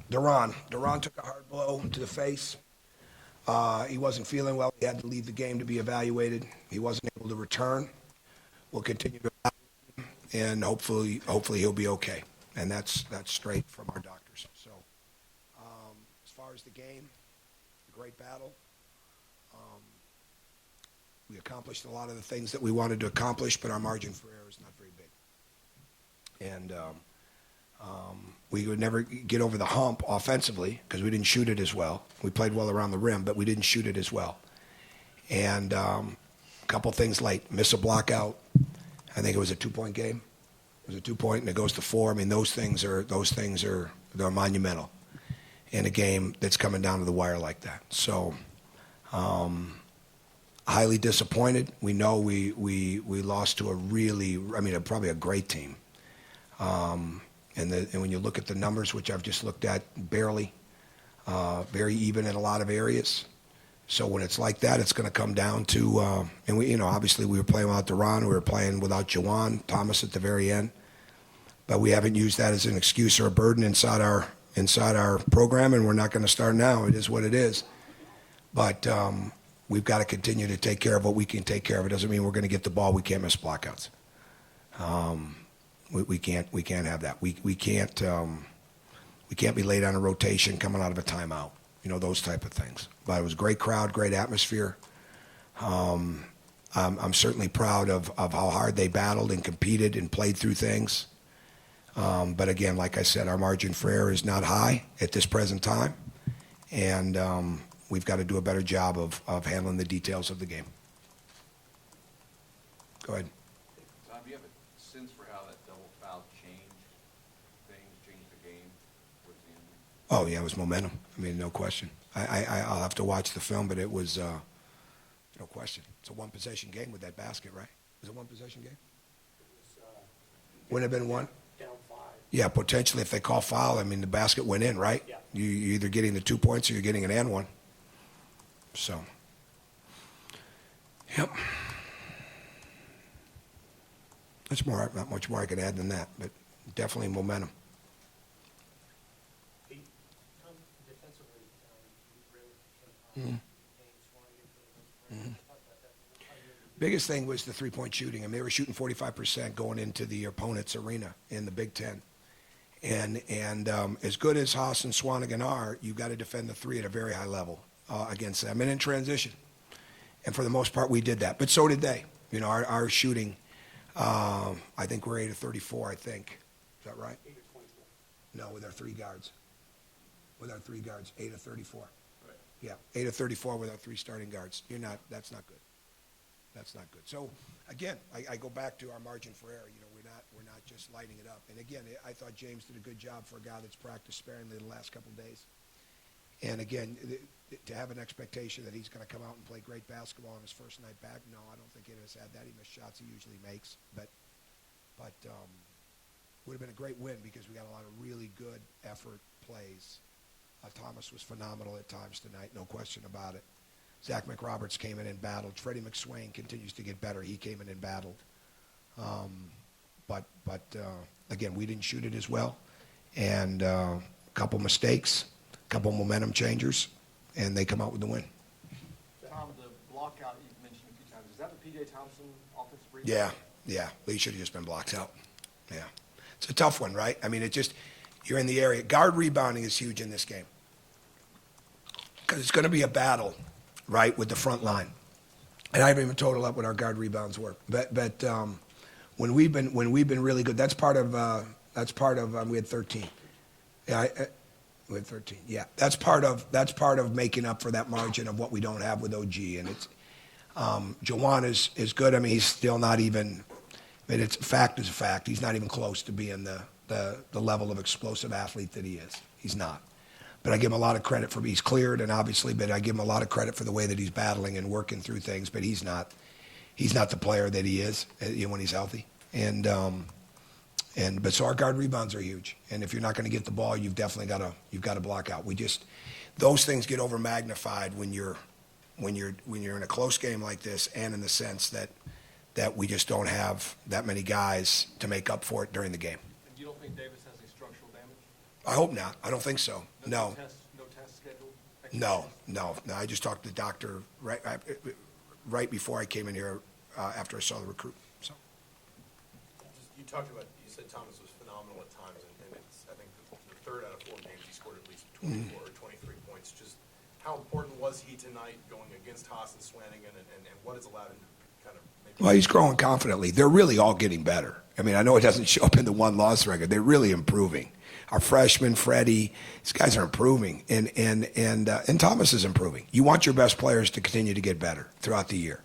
Duran took a hard blow to the face. He wasn't feeling well. He had to leave the game to be evaluated. He wasn't able to return. We'll continue to evaluate him, and hopefully he'll be okay. And that's straight from our doctors. So as far as the game, great battle. We accomplished a lot of the things that we wanted to accomplish, but our margin for error is not very big. And we would never get over the hump offensively because we didn't shoot it as well. We played well around the rim, but we didn't shoot it as well. And a couple things late. Miss a block out. I think it was a 2-point game. It was a 2-point, and it goes to 4. I mean, those things are they're monumental in a game that's coming down to the wire like that. So highly disappointed. We know we lost to probably a great team. And when you look at the numbers, which I've just looked at, barely, very even in a lot of areas. So when it's like that, it's going to come down to, and obviously we were playing without Duran, we were playing without Jawan Thomas at the very end, but we haven't used that as an excuse or a burden inside our program, and we're not going to start now. It is what it is. But we've got to continue to take care of what we can take care of. It doesn't mean we're going to get the ball. We can't miss blockouts. We can't have that. We can't be late on a rotation coming out of a timeout. Those type of things. But it was a great crowd, great atmosphere. I'm certainly proud of how hard they battled and competed and played through things. But again, like I said, our margin for error is not high at this present time, and we've got to do a better job of handling the details of the game. Go ahead. Tom, do you have a sense for how that double foul changed the game towards the end? Oh, yeah, it was momentum. I mean, no question. I'll have to watch the film, but it was no question. It's a one-possession game with that basket, right? Was it a one-possession game? Wouldn't have been one? Down 5. Yeah, potentially if they call foul, I mean, the basket went in, right? Yeah. You're either getting the 2 points or you're getting an and one. So, yep. Not much more I could add than that, but definitely momentum. Defensively, you really came Biggest thing was the three-point shooting. I mean, they were shooting 45% going into the opponent's arena in the Big Ten. And as good as Haas and Swanigan are, you've got to defend the three at a very high level against them and in transition. And for the most part, we did that. But so did they. Our shooting, I think we're 8 of 34, I think. Is that right? 8 of 24. No, with our three guards. 8 of 34. Right. Yeah, 8 of 34 with our three starting guards. That's not good. That's not good. So, again, I go back to our margin for error. We're not just lighting it up. And, again, I thought James did a good job for a guy that's practiced sparingly the last couple of days. And, again, to have an expectation that he's going to come out and play great basketball on his first night back, no, I don't think any of us had that. He missed shots he usually makes. But would have been a great win because we got a lot of really good effort plays. Thomas was phenomenal at times tonight, no question about it. Zach McRoberts came in and battled. Freddie McSwain continues to get better. He came in and battled. But again, we didn't shoot it as well. And a couple mistakes, a couple momentum changers, and they come out with the win. Tom, the block out you've mentioned a few times, is that the P.J. Thompson offensive rebound? Yeah. Lee should have just been blocked out. Yeah. It's a tough one, right? I mean, you're in the area. Guard rebounding is huge in this game because it's going to be a battle, right, with the front line. And I haven't even totaled up what our guard rebounds were. But when we've been really good, that's part of we had 13. Yeah, we had 13. Yeah, that's part of making up for that margin of what we don't have with OG. And it's Jawan is good. I mean, he's still not even. I mean, it's fact is a fact. He's not even close to being the level of explosive athlete that he is. He's not. But I give him a lot of credit for he's cleared, and obviously, but I give him a lot of credit for the way that he's battling and working through things. But he's not the player that he is when he's healthy. But so our guard rebounds are huge. And if you're not going to get the ball, you've definitely got to block out. Those things get over magnified when you're in a close game like this, and in the sense that we just don't have that many guys to make up for it during the game. And you don't think Davis has any structural damage? I hope not. I don't think so. No. No test scheduled? No. I just talked to the doctor right before I came in here, after I saw the recruit, so. You talked about, you said Thomas was phenomenal at times, and it's, I think, the third out of 4 games, he scored at least 24 or 23 points. Just how important was he tonight going against Haas and Swanigan, and what has allowed him to kind of make? Well, he's growing confidently. They're really all getting better. I mean, I know it doesn't show up in the one-loss record. They're really improving. Our freshman, Freddie, these guys are improving, and Thomas is improving. You want your best players to continue to get better throughout the year.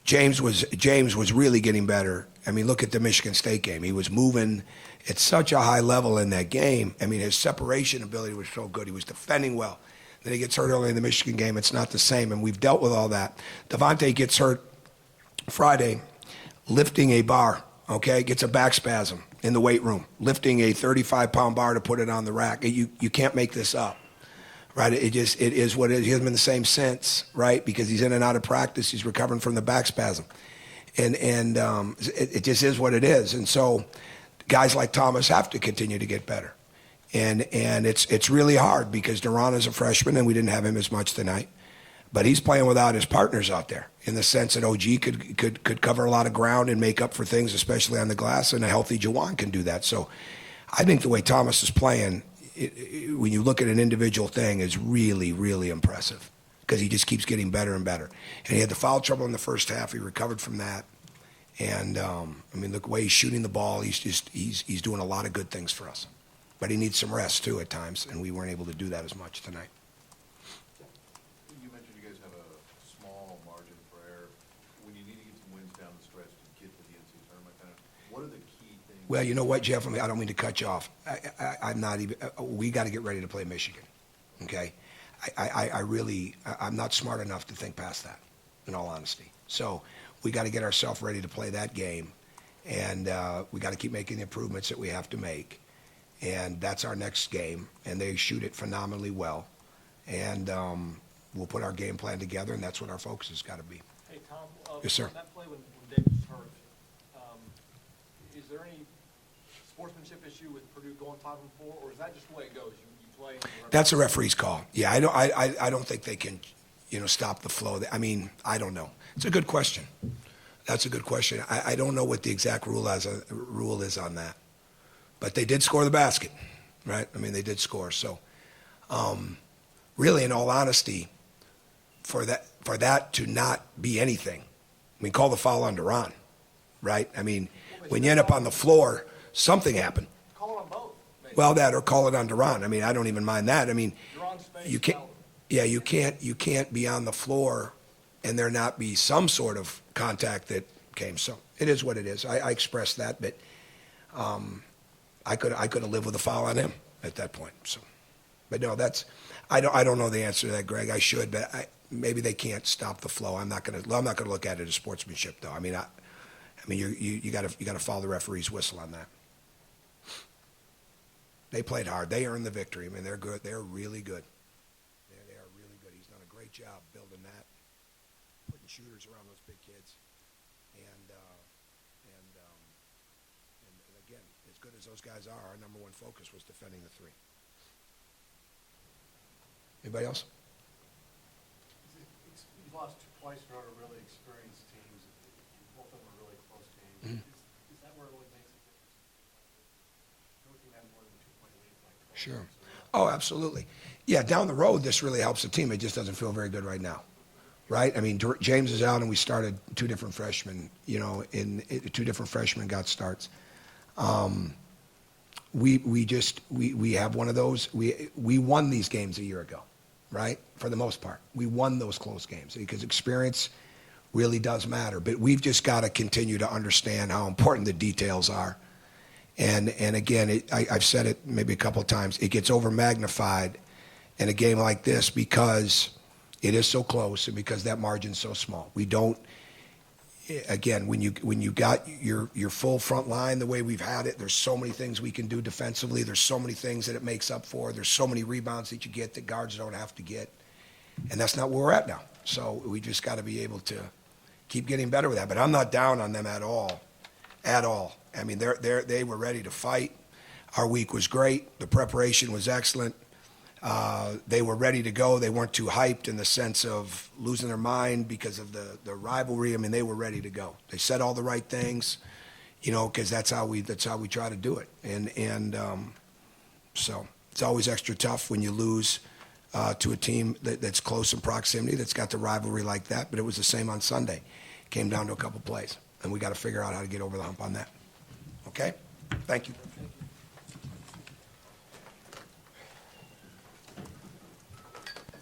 James was really getting better. I mean, look at the Michigan State game. He was moving at such a high level in that game. I mean, his separation ability was so good. He was defending well. Then he gets hurt early in the Michigan game. It's not the same, and we've dealt with all that. Devontae gets hurt Friday lifting a bar, okay? Gets a back spasm in the weight room, lifting a 35-pound bar to put it on the rack. You can't make this up. Right, it is what it is. He hasn't been the same since, right? Because he's in and out of practice. He's recovering from the back spasm, and it just is what it is. And so, guys like Thomas have to continue to get better, and it's really hard because Duran is a freshman and we didn't have him as much tonight, but he's playing without his partners out there in the sense that OG could cover a lot of ground and make up for things, especially on the glass, and a healthy Jawan can do that. So, I think the way Thomas is playing, when you look at an individual thing, is really, really impressive because he just keeps getting better and better. And he had the foul trouble in the first half. He recovered from that. And, I mean, the way he's shooting the ball, he's doing a lot of good things for us. But he needs some rest, too, at times, and we weren't able to do that as much tonight. You mentioned you guys have a small margin for error. When you need to get some wins down the stretch to get to the NCAA tournament, kind of, what are the key things? Well, you know what, Jeff? I don't mean to cut you off. I'm not even. We got to get ready to play Michigan. Okay, I'm not smart enough to think past that, in all honesty. So we got to get ourselves ready to play that game, and we got to keep making the improvements that we have to make, and that's our next game. And they shoot it phenomenally well, and we'll put our game plan together, and that's what our focus has got to be. Hey, Tom. Yes, sir. On that play when Davis was hurt, is there any sportsmanship issue with Purdue going 5-4, or is that just the way it goes? You play. And That's a referee's call. Yeah, I don't think they can, stop the flow. I mean, I don't know. It's a good question. That's a good question. I don't know what the exact rule is on that, but they did score the basket, right? I mean, they did score. So, really, in all honesty, for that to not be anything, I mean, call the foul on Duran, right? I mean, when you end up on the floor, something happened. call it on both. Maybe. Well, that or call it on Duran. I mean, I don't even mind that. I mean, Duran's face you can't. fell. Yeah, you can't be on the floor and there not be some sort of contact that came. So it is what it is. I expressed that, but I could have lived with a foul on him at that point. So, but no, I don't know the answer to that, Greg. I should, but maybe they can't stop the flow. I'm not gonna look at it as sportsmanship, though. I mean, you got to follow the referee's whistle on that. They played hard. They earned the victory. I mean, they're good. They're really good. They are really good. He's done a great job building that, putting shooters around those big kids, and again, as good as those guys are, our number one focus was defending the three. Anybody else? You've lost twice in a row to really experienced teams. Both of them are really close games. Is that where it really makes a difference? No team had more than a 2-point lead. Sure. Oh, absolutely. Yeah, down the road, this really helps the team. It just doesn't feel very good right now, right? I mean, James is out, and we started two different freshmen. Two different freshmen got starts. We have one of those. We won these games a year ago, right? For the most part, we won those close games because experience really does matter. But we've just got to continue to understand how important the details are. And again, I've said it maybe a couple of times. It gets over magnified in a game like this because it is so close and because that margin's so small. We don't. Again, when you got your full front line the way we've had it, there's so many things we can do defensively. There's so many things that it makes up for. There's so many rebounds that you get that guards don't have to get, and that's not where we're at now. So we just got to be able to keep getting better with that. But I'm not down on them at all, at all. I mean, they were ready to fight. Our week was great. The preparation was excellent. They were ready to go. They weren't too hyped in the sense of losing their mind because of the rivalry. I mean, they were ready to go. They said all the right things, you know, because that's how we try to do it. And so it's always extra tough when you lose to a team that's close in proximity, that's got the rivalry like that. But it was the same on Sunday. It came down to a couple plays, and we got to figure out how to get over the hump on that. Okay? Thank you.